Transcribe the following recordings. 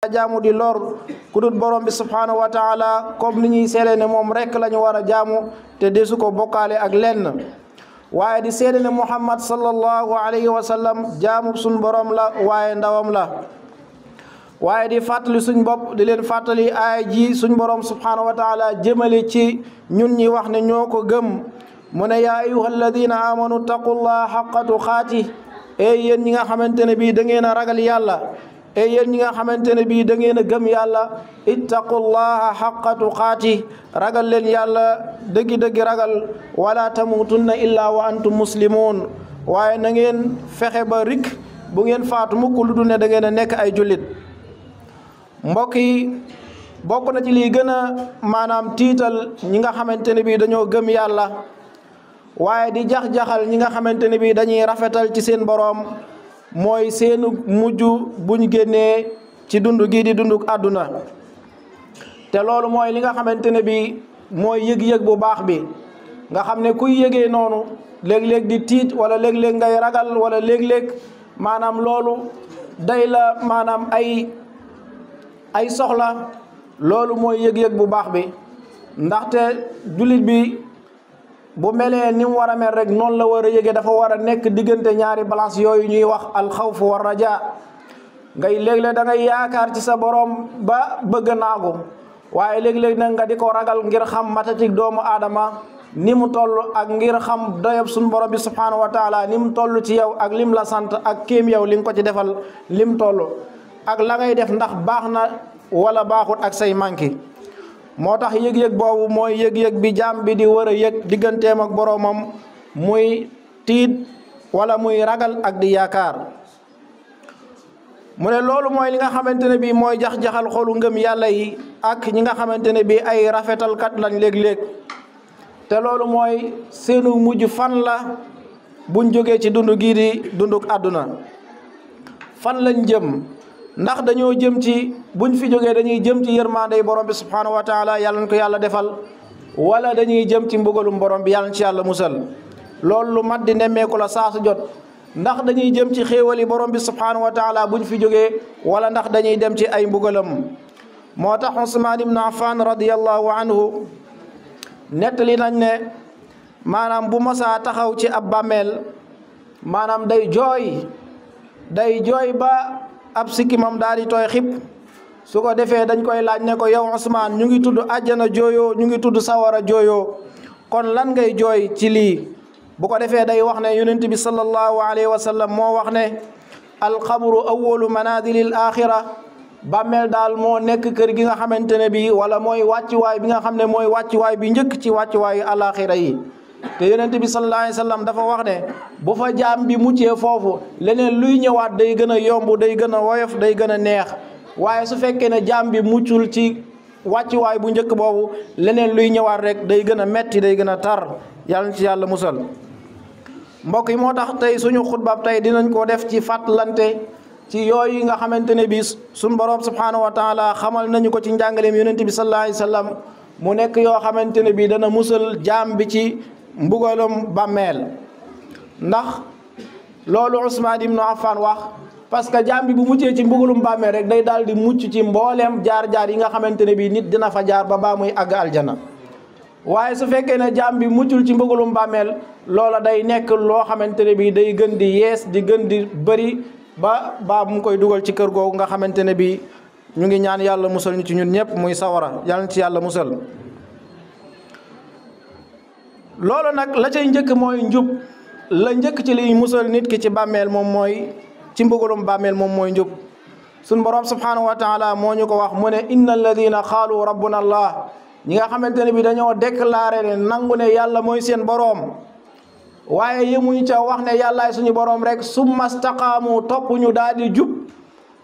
jaamu di lor ku dul borom bi subhanahu wa taala comme ni ñuy seede ne moom rek la ñu war a jaamu te desu ko bokkaale ak lenn waaye di seede ne Muhammad sallallahu alayhi wa sallam jaamu suñ borom la waaye ndawam la waaye di fàttali suñ bopp di leen fàttali aaya ji suñ borom subhanahu wa taala jëmale ci ñun ñi wax ne ñoo ko gëm mu ne yaa ayyuha alladina amanu taqullaha xaqa tuqaati yéen ñi nga xamante ne bii da ngeen a ragal yàlla yéen ñi nga xamante ne bii da ngeen a gëm yàlla ittaqullaha xaqa tuqaati ragal leen yàlla dëggi-dëggi ragal wala tamutunna illa wa antum muslimun waaye na ngeen fexe ba rik bu ngeen faatu mukk lu dul ne da ngeen a nekk ay jullit mbokk yi bokk na ci lii gën a maanaam tiital ñi nga xamante ne bii dañoo gëm yàlla waaye di jax-jaxal ñi nga xamante ne bii dañuy rafetal ci seen boroom mooy seenu mujj buñ génnee ci dund gii di dunduk àdduna te loolu mooy li nga xamante ne bii mooy yëg-yëg bu baax bi nga xam ne kuy yëgee noonu léeg-léeg di tiit wala léeg-léeg ngay ragal wala léeg-léeg maanaam loolu day la maanaam ay soxla loolu mooy yëg-yëg bu baax bi ndaxte jullit bi bu melee ni mu war a mel rek noonu la war a yëgee dafa war a nekk diggante ñaari balance yooyu ñuy wax alxawf war raja ngay léeg-léeg da ngay yaakaar ci sa borom ba bëgg naagu waaye léeg-léeg nag nga di ko ragal ngir xam matatik doomu aadama ni mu toll ak ngir xam doyob suñu borom bi subhanahu wa taala ni mu toll ci yow ak lim la sant ak kéem yow li nga ko ci defal lim toll ak la ngay def ndax baax na wala baaxut ak say manki moo tax yëg-yëg boobu mooy yëg-yëg bi jaam bi di war a yëg digganteem ak boroomam muy tiit wala muy ragal ak di yaakaar mu ne loolu mooy li nga xamante ne bii mooy jax-jaxal xolu ngëm yàlla yi ak ñi nga xamante ne bii ay rafetalkat lañ léeg-léeg te loolu mooy seenu mujj fan la buñ jógee ci dund gii di dunduk àdduna fan lañ jëm ndax dañoo jëm ci buñ fi jógee dañuy jëm ci yërmandey borom bi subhanahu wa taala yàlla na ko yàlla defal wala dañuy jëm ci mbugalum borom bi yàlla na ci yàlla musal loolu lu mat di nemmeeku la saa su jot ndax dañuy jëm ci xéewali borom bi subhanahu wa taala buñ fi jógee wala ndax dañuy dem ci ay mbugalam moo tax Usmaan ibn Affan radiyallahu anhu nettali nañ ne maanaam bu mosaa taxaw ci ab bàmmeel maanaam day jooy ba ab sikkimam daal di tooy xib su ko defee dañ koy laaj ne ko yow Usmaan ñu ngi tudd àjjana jooyoo ñu ngi tudd sawara jooyoo kon lan ngay jooy ci lii bu ko defee day wax ne yonent bi sallallahu alayhi wa sallam moo wax ne alxabru awalu manazilil axira bàmmeel daal moo nekk kër gi nga xamante ne bi wala mooy wàccuwaay bi nga xam ne mooy wàccuwaay bi njëkk ci wàccuwaayu alaxira yi te yonent bi sallallahu alayhi wa sallam dafa wax ne bu fa jaam bi muccee foofu leneen luy ñëwaat day gën a yomb day gën a woyof day gën a neex waaye su fekkee ne jaam bi muccul ci wàccuwaay bu njëkk boobu leneen luy ñëwaat rek day gën a metti day gën a tar yàlla na ci yàlla musal mbokk yi moo tax tey suñu xutbaab tey dinañ ko def ci fàttalante ci yooyu nga xamante ne bi suñu borom subhanahu wa taala xamal nañu ko ci njàngaleem yonent bi sallallahu alayhi wa sallam mu nekk yoo xamante ne bi dana musal jaam bi ci mbugalum bàmmeel ndax loolu Usmaan ibnu Affan wax parce que jaam bi bu muccee ci mbugalum bàmmeel rek day daal di mucc ci mbooleem jaar-jaar yi nga xamante ne bii nit dina fa jaar ba baa muy àgg aljana waaye su fekkee ne jaam bi muccul ci mbugalum bàmmeel loola day nekk loo xamante ne bii day gën di yees di gën di bëri ba mu koy dugal ci kër googu nga xamante ne bii ñu ngi ñaan yàlla musal ñu ci ñun ñëpp muy sawara yàlla na ci yàlla musal loolu nag la cay njëkk mooy njub la njëkk ci liy musal nit ki ci bàmmeel moom mooy ci mbugalum bàmmeel moom mooy njub suñ borom subhanahu wa taala moo ñu ko wax mu ne inna alladina qaalu rabbuna allah ñi nga xamante ne bi dañoo déclaré ne nangu ne yàlla mooy seen boroom waaye yemuñu ca wax ne yàllaay suñu boroom rek summa staqaamu topp ñu daal di jub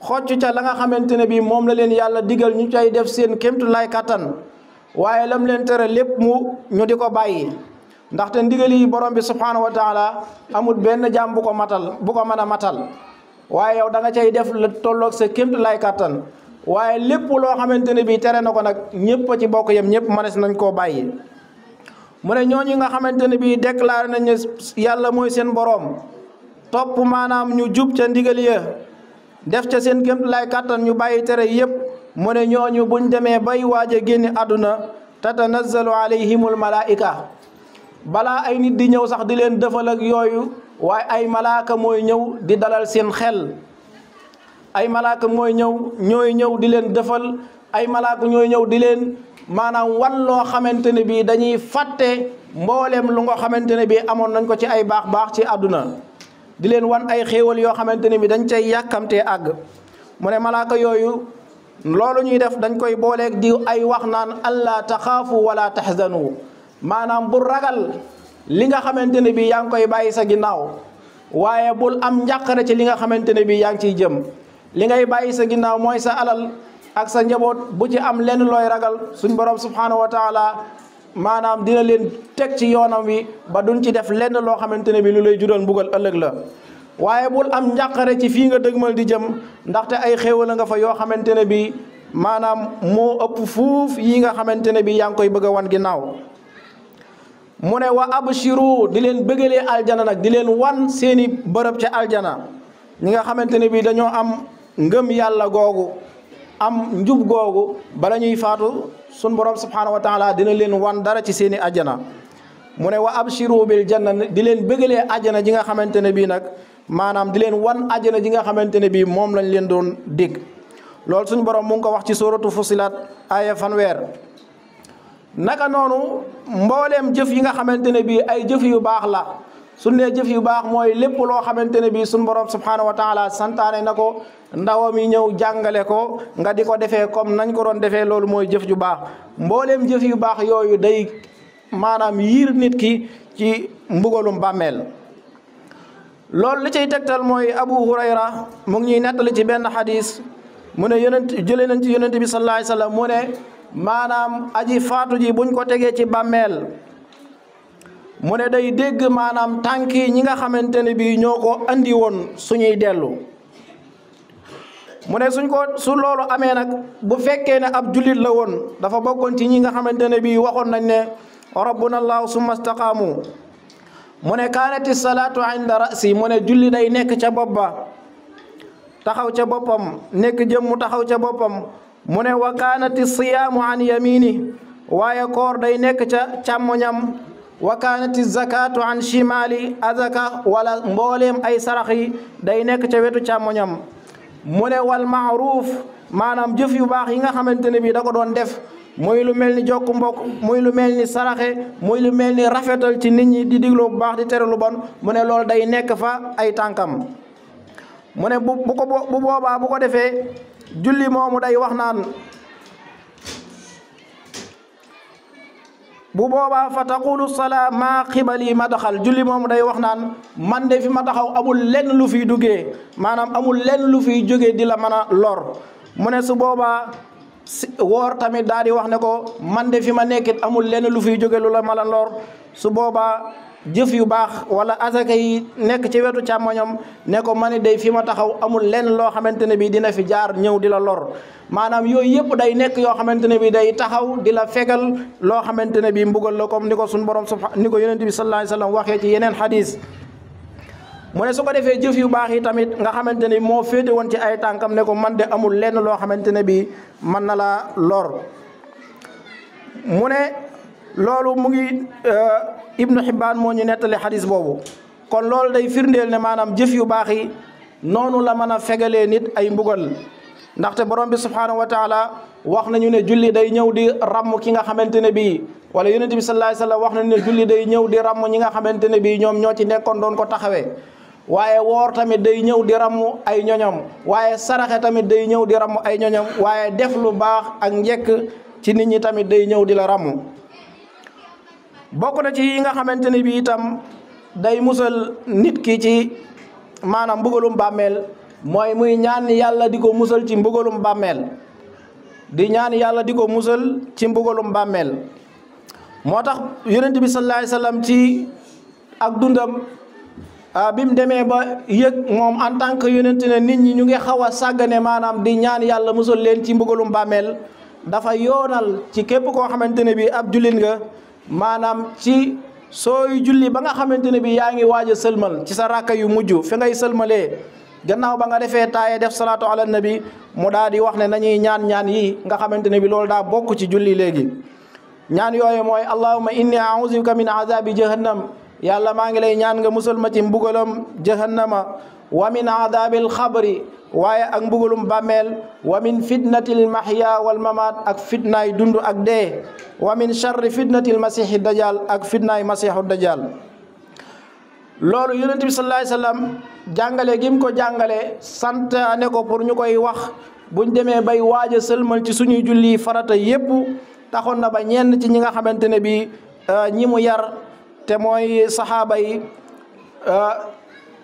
xocc ca la nga xamante ne bi moom la leen yàlla digal ñu cay def seen kémtu lay kattan waaye lam leen tere lépp ñu di ko bàyyi ndaxte ndigal yi borom bi subhanahu wa taala amul benn jaam bu ko mën a matal waaye yow da nga cay def la tolloog sa kémtu lay kattan waaye lépp loo xamante ne bii tere na ko nag ñëpp a ci bokk yem ñëpp mënees nañ koo bàyyi mu ne ñooñu nga xamante ne bii déclaré nañ ne yàlla mooy seen boroom topp maanaam ñu jub ca ndigal ya def ca seen kéem lay kàttan ñu bàyyi tere yépp mu ne ñooñu buñ demee bay waaj a génni àdduna tatanazzalu alayhimul malaika balaa ay nit di ñëw sax di leen defal ak yooyu waaye ay malaaka mooy ñëw di dalal seen xel ay malaaka mooy ñooy ñëw di leen defal ay malaaka ñooy ñëw di leen maanaam wan loo xamante ne bii dañuy fàtte mboolem lu nga xamante ne bii amoon nañ ko ci ay baax ci àdduna di leen wan ay xéewal yoo xamante ne bii dañ cay yàkkamtee àgg mu ne malaaka yooyu loolu ñuy def dañ koy booleeg di ay wax naan alla taxaafu wala taxzanu maanaam bul ragal li nga xamante ne bii yaa ngi koy bàyyi sa ginnaaw waaye bul am njàqare ci li nga xamante ne bii yaa ngi ciy jëm li ngay bàyyi sa ginnaaw mooy sa alal ak sa njaboot bu ci am lenn looy ragal suñ borom subhanahu wa taala maanaam dina leen teg ci yoonam wi ba duñ ci def lenn loo xamante ne bii lu lay jural mbugal ëllëg la waaye bul am njàqare ci fii nga dëgmal di jëm ndaxte ay xéewal nga fa yoo xamante ne bii maanaam moo ëpp fuuf yi nga xamante ne bii yaa ngi koy bëgg a wan ginnaaw mu ne wa abshiru di leen bëggalee aljana nag di leen wan seeni bërëb ca aljana ñi nga xamante ne bii dañoo am ngëm yàlla googu am njub googu bala ñuy faatu sun borom subhanahu wa taala dina leen wan dara ci seeni ajjana mu ne wa abshiru bil janna di leen bëggalee ajjana ji nga xamante ne bii nag maanaam di leen wan ajjana ji nga xamante ne bii moom lañ leen doon dig loolu suñ borom mu ngi ko wax ci suratu fusilat aya fanweer naka noonu mbooleem jëf yi nga xamante ne bii ay jëf yu baax la suñ nee jëf yu baax mooy lépp loo xamante ne bii suñ borom subhanahu wa taala santaane na ko ndawam yi ñëw jàngale ko nga di ko defee comme nañ ko doon defee loolu mooy jëf ju baax mbooleem jëf yu baax yooyu day maanaam yiir nit ki ci mbugalum bàmmeel loolu li cay tegtal mooy Abu Hurayra mu ngi ñuy nettali ci benn xadis mu ne jëlee nañ ci yonent bi sallallahu alayhi wa sallam mu ne maanaam aji faatu ji buñ ko tegee ci bàmmeel mu ne day dégg maanaam tànk yi ñi nga xamante ne bii ñoo ko andi woon suñuy dellu mu ne su loolu amee nag bu fekkee ne ab jullit la woon dafa bokkoon ci ñi nga xamante ne bii waxoon nañ ne rabbuna allahu summa staqaamu mu ne kaanati salaatu inda rasi mu ne julli day nekk ca bopp ba taxaw ca boppam nekk jëm mu taxaw ca boppam mu ne wa kaanati siyaamu an yamini waaye koor day nekk ca càmmoñam wa kaanati zakatu an shimali azaka wala mbooleem ay sarax yi day nekk ca wetu càmmoñam mu ne wal maaruf maanaam jëf yu baax yi nga xamante ne bii da ko doon def muy lu mel ni jokku mbokk muy lu mel ni saraxe muy lu mel ni rafetal ci nit ñi di digloo bu baax di tere lu bon mu ne loolu day nekk fa ay tànkam mu ne bu boobaa bu ko defee julli moomu day wax naan bu boobaa fa taqulu salaa maa xibali madaxal julli moomu day wax naan man de fi ma taxaw amul lenn lu fiy duggee maanaam amul lenn lu fiy jógee di la mën a lor mu ne su boobaa woor tamit daal di wax ne ko man de fi ma nekkit amul lenn lu fiy jóge lu la mën a lor su boobaa jëf yu baax wala asaka yi nekk ci wetu càmmoñam ne ko man day fi ma taxaw amul lenn loo xamante ne bii dina fi jaar ñëw di la lor maanaam yooyu yëpp day nekk yoo xamante ne bii day taxaw di la fegal loo xamante ne bii mbugal la comme ni ko suñu borom ni ko yonent bi sallallahu alayhi wasallam waxee ci yeneen xadis mu ne su ko defee jëf yu baax yi tamit nga xamante ne moo féete woon ci ay tànkam ne ko man de amul lenn loo xamante ne bii mën na la lor mu ne loolu mu ngi Ibnu Hibbaan moo ñu nettali xadis boobu kon loolu day firndeel ne maanaam jëf yu baax yi noonu la mën a fegalee nit ay mbugal ndaxte borom bi subhaanahu wa taala wax nañu ne julli day ñëw di ràmm ki nga xamante ne bii wala yonent bi sallallahu alayhi wasallam wax nañu ne julli day ñëw di ràmm ñi nga xamante ne bii ñoom ñoo ci nekkoon doon ko taxawee waaye woor tamit day ñëw di ràmm ay ñoñam waaye saraxe tamit day ñëw di ràmm ay ñoñam waaye def lu baax ak njekk ci nit ñi tamit day ñëw di la ràmm bokk na ci yi nga xamante ne bii itam day musal nit ki ci maanaam mbugalum bàmmeel mooy muy ñaan yàlla di ko musal ci mbugalum bàmmeel di ñaan yàlla di ko musal ci mbugalum bàmmeel moo tax yonent bi sallallahu alayhi wasallam ci ak dundam bi mu demee ba yëg moom en tant que yonent ne nit ñi ñu ngi xaw a sàggane maanaam di ñaan yàlla musal leen ci mbugalum bàmmeel dafa yoonal ci képp koo xamante ne bii ab jullit nga maanaam ci sooy julli ba nga xamante ne bii yaa ngi waaj a sëlmal ci sa rakka yu mujj fi ngay sëlmalee gannaaw ba nga defee taaye def salaatu ala nabi mu daal di wax ne nañuy ñaan yi nga xamante ne bi loolu daa bokk ci julli léegi ñaan yooyu mooy allahumma inni a'udhu bika min azabi jahannam yàlla maa ngi lay ñaan nga musal ma ci mbugalam jahannama wa min azabil xabri waaye ak mbugalum bàmmeel wa min fitnatil mahya wal mamat ak fitnaay dund ak dee wa min sharri fitnatil masihi dajjal ak fitnaay masihu dajjal loolu yonent bi sallallahu alayhi wasallam jàngale gi mu ko jàngale santaane ko pour ñu koy wax buñ demee bay waaj a sëlmal ci suñuy julli farata yépp taxoon na ba ñenn ci ñi nga xamante ne bi ñi mu yar te mooy saxaaba yi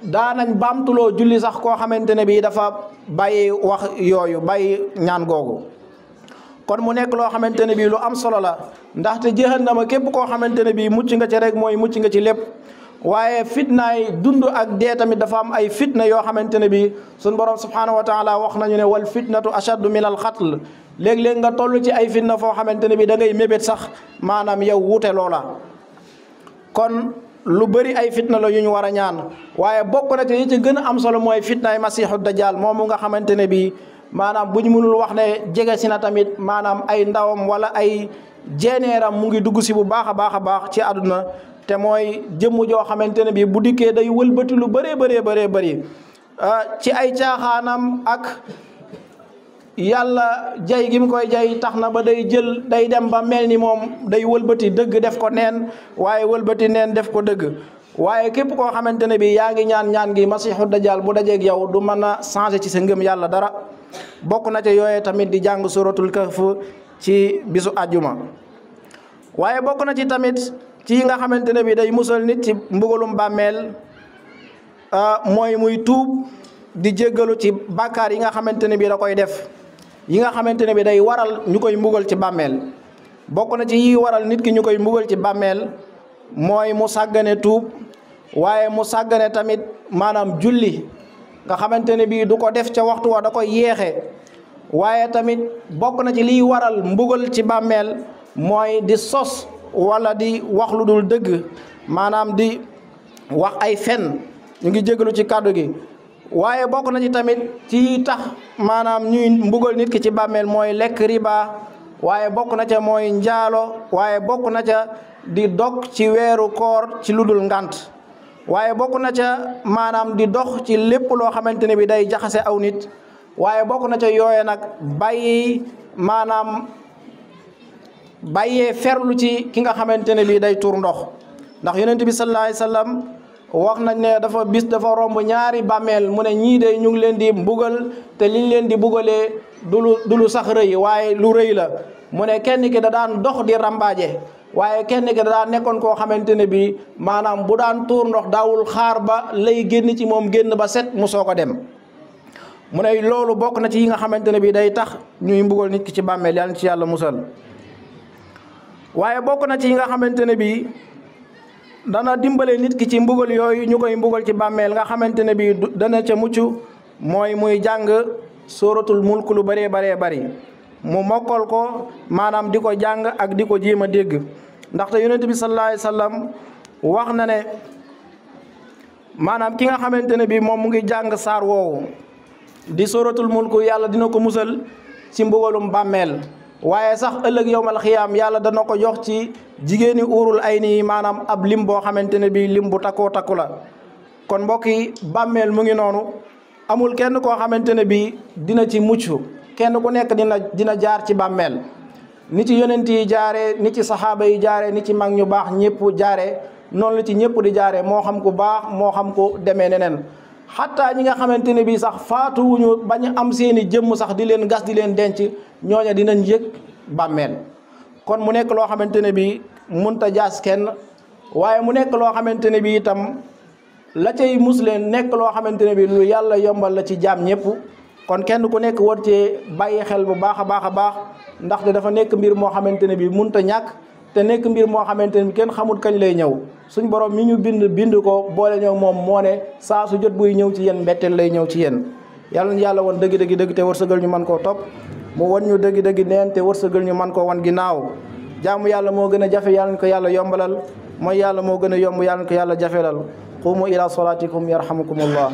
daanañ baamtuloo julli sax koo xamante ne bi dafa bàyyi wax yooyu bàyyi ñaan googu kon mu nekk loo xamante ne bi lu am solo la ndaxte jahannama képp koo xamante ne bi mucc nga ci rek mooy mucc nga ci lépp waaye fitnaay dund ak dee tamit dafa am ay fitna yoo xamante ne bi suñ borom subhanahu wa taala wax nañu ne wal fitnatu ashaddu min al xatl léeg-léeg nga toll ci ay fitna foo xamante ne bi da ngay mébét sax maanaam yow wuute loola kon lu bëri ay fitna la yu ñu war a ñaan waaye bokk na ci yi ci gën a am solo mooy fitnaay masiixu dajjal moomu nga xamante ne bi maanaam bu ñu mënul wax ne jege si na tamit maanaam ay ndawam wala ay jeeneeram mu ngi dugg si bu baax a baax ci àdduna te mooy jëmm joo xamante ne bi bu dikkee day wëlbati lu bëree bëri ci ay caaxaanam ak yàlla jay gi mu koy jay tax na ba day dem ba mel ni moom day wëlbati dëgg def ko neen waaye wëlbati neen def ko dëgg waaye képp koo xamante ne bi yaa ngi ñaan gi masiixu dajjal bu dajeeg yow du mën a changer ci sa ngëm yàlla dara bokk na ca yooyee tamit di jàng suratul kahf ci bisu àjjuma waaye bokk na ci tamit ci nga xamante ne bi day musal nit ci mbugalum bàmmeel mooy muy tuub di jéggalu ci bàkkaar yi nga xamante ne bi da koy def yi nga xamante ne bi day waral ñu koy mbugal ci bàmmeel bokk na ci yi waral nit ki ñu koy mbugal ci bàmmeel mooy mu sàggane tuub waaye mu sàggane tamit maanaam julli nga xamante ne bii du ko def ca waxtu wa da koy yeexe waaye tamit bokk na ci liy waral mbugal ci bàmmeel mooy di sos wala di wax lu dul dëgg maanaam di wax ay fen ñu ngi jégalu ci kàddu gi waaye bokk na ci tamit ci tax maanaam ñuy mbugal nit ki ci bàmmeel mooy lekk riba waaye bokk na ca mooy njaalo waaye bokk na ca di dog ci weeru koor ci lu dul ngant waaye bokk na ca maanaam di dox ci lépp loo xamante ne bi day jaxase aw nit waaye bokk na ca yooye nag bàyyee ferlu ci ki nga xamante ne bi day tuur ndox ndax yonent bi sallallahu alayhi wasallam wax nañ ne dafa romb ñaari bàmmeel mu ne ñii de ñu ngi leen di mbugal te liñ leen di mbugalee du lu sax rëy waaye lu rëy la mu ne kenn ki da daan dox di rambaaje waaye kenn ki da daan nekkoon koo xamante ne bi maanaam bu daan tuur ndox daawul xaar ba lay génn ci moom génn ba set mu soo ko dem mu ne loolu bokk na ci yi nga xamante ne bi day tax ñuy mbugal nit ki ci bàmmeel yàlla ci yàlla musal waaye bokk na ci yi nga xamante ne bi dana dimbale nit ki ci mbugal yooyu ñu koy mbugal ci bàmmeel nga xamante ne bi dana ca mucc mooy muy jàng suratul mulk lu bëree bari mu mokkal ko maanaam di ko jàng ak di ko jéem a dégg ndaxte yonent bi sallallahu alayhi wasallam wax na ne maanaam ki nga xamante ne bi moom mu ngi jàng saar woowu di suratul mulk yàlla dina ko musal ci mbugalum bàmmeel waaye sax ëllëg yowmal xiyaam yàlla dana ko jox ci jigéeni uurul ay nii maanaam ab lim boo xamante ne bii lim bu takkoo takku la kon mbokk yi bàmmeel mu ngi noonu amul kenn koo xamante ne bii dina ci mucc kenn ku nekk dina jaar ci bàmmeel ni ci yonent yi jaaree ni ci saxaaba yi jaaree ni ci mag ñu baax ñëpp jaaree noonu la ci ñëpp di jaaree moo xam ku baax moo xam ku demee neneen xataa ñi nga xamante ne bii sax faatuwuñu bañ am seeni jëmm sax di leen gas di leen denc ñooña dinañ yëg bàmmeel kon mu nekk loo xamante ne bii munta jaas kenn waaye mu nekk loo xamante ne bii itam la cay mus leen nekk loo xamante ne bii lu yàlla yombal la ci jaam ñëpp kon kenn ku nekk war cee bàyyi xel bu baax a baax ndaxte dafa nekk mbir moo xamante ne bii munta ñàkk te nekk mbir moo xamante ne kenn xamul kañ lay ñëw suñ borom mi ñu bind ko boole ñëw moom moo ne saa su jot buy ñëw ci yéen mbetteel lay ñëw ci yéen yàlla na yàlla woon dëgg te wërsëgal ñu mën koo topp mu won ñu dëgg neen te wërsëgal ñu mën koo wan ginnaaw jaamu yàlla moo gën a jafe yàlla na ko yàlla yombalal mooy yàlla moo gën a yomb yàlla na ko yàlla jafelal qumu ila salatikum yarhamukumullah